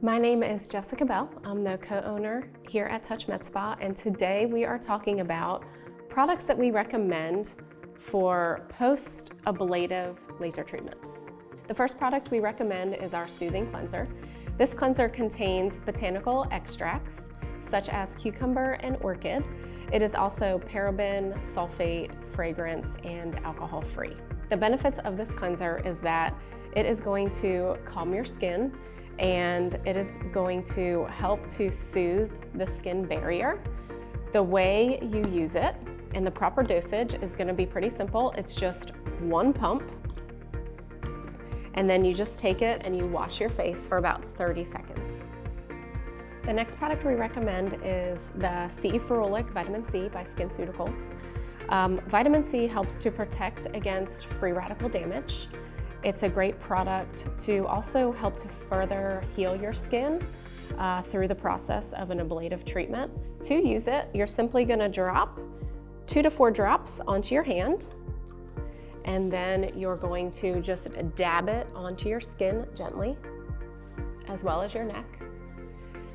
My name is Jessica Bell. I'm the co-owner here at Touch MedSpa, and today we are talking about products that we recommend for post-ablative laser treatments. The first product we recommend is our Soothing Cleanser. This cleanser contains botanical extracts such as cucumber and orchid. It is also paraben, sulfate, fragrance, and alcohol-free. The benefits of this cleanser is that it is going to calm your skin, and it is going to help to soothe the skin barrier. The way you use it and the proper dosage is going to be pretty simple. It's just one pump, and then you just take it and you wash your face for about 30 seconds. The next product we recommend is the CE Ferulic Vitamin C by SkinCeuticals. Vitamin C helps to protect against free radical damage. It's a great product to also help to further heal your skin through the process of an ablative treatment. To use it, you're simply going to drop 2 to 4 drops onto your hand, and then you're going to just dab it onto your skin gently, as well as your neck.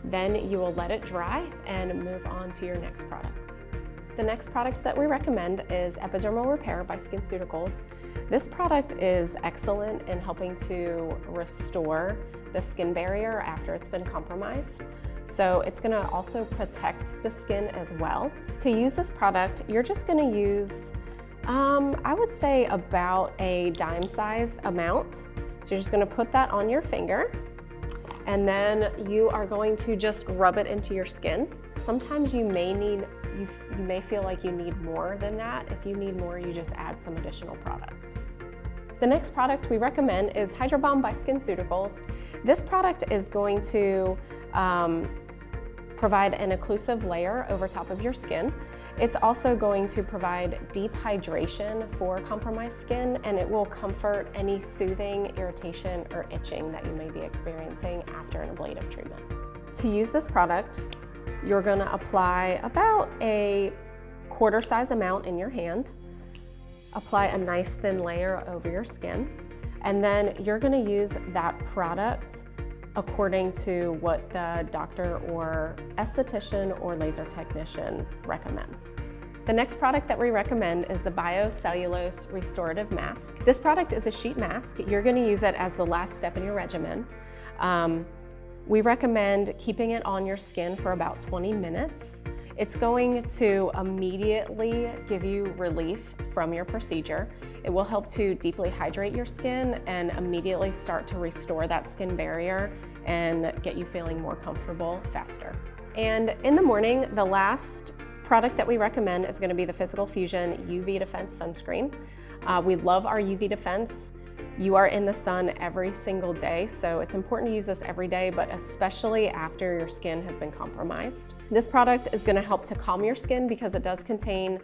Then you will let it dry and move on to your next product. The next product that we recommend is Epidermal Repair by SkinCeuticals. This product is excellent in helping to restore the skin barrier after it's been compromised. So it's going to also protect the skin as well. To use this product, you're just going to use, I would say about a dime size amount. So you're just going to put that on your finger, and then you are going to just rub it into your skin. Sometimes you may feel like you need more than that. If you need more, you just add some additional product. The next product we recommend is Hydro Balm by SkinCeuticals. This product is going to provide an occlusive layer over top of your skin. It's also going to provide deep hydration for compromised skin, and it will comfort any soothing, irritation, or itching that you may be experiencing after an ablative treatment. To use this product, you're going to apply about a quarter size amount in your hand, apply a nice thin layer over your skin, and then you're going to use that product according to what the doctor or esthetician or laser technician recommends. The next product that we recommend is the Biocellulose Restorative Mask. This product is a sheet mask. You're going to use it as the last step in your regimen. We recommend keeping it on your skin for about 20 minutes. It's going to immediately give you relief from your procedure. It will help to deeply hydrate your skin and immediately start to restore that skin barrier and get you feeling more comfortable faster. And in the morning, the last product that we recommend is going to be the Physical Fusion UV Defense Sunscreen. We love our UV Defense. You are in the sun every single day, so it's important to use this every day, but especially after your skin has been compromised. This product is going to help to calm your skin because it does contain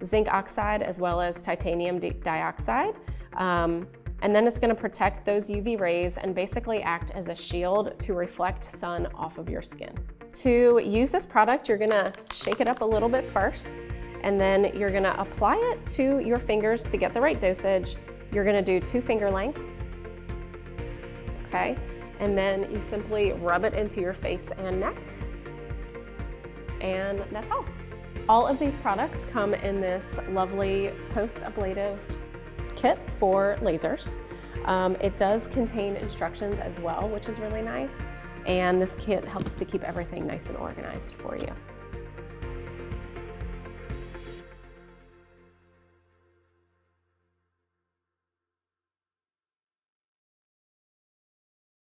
zinc oxide as well as titanium dioxide. And then it's going to protect those UV rays and basically act as a shield to reflect sun off of your skin. To use this product, you're going to shake it up a little bit first, and then you're going to apply it to your fingers to get the right dosage. You're going to do 2 finger lengths, okay? And then you simply rub it into your face and neck, and that's all. All of these products come in this lovely post-ablative kit for lasers. It does contain instructions as well, which is really nice, and this kit helps to keep everything nice and organized for you.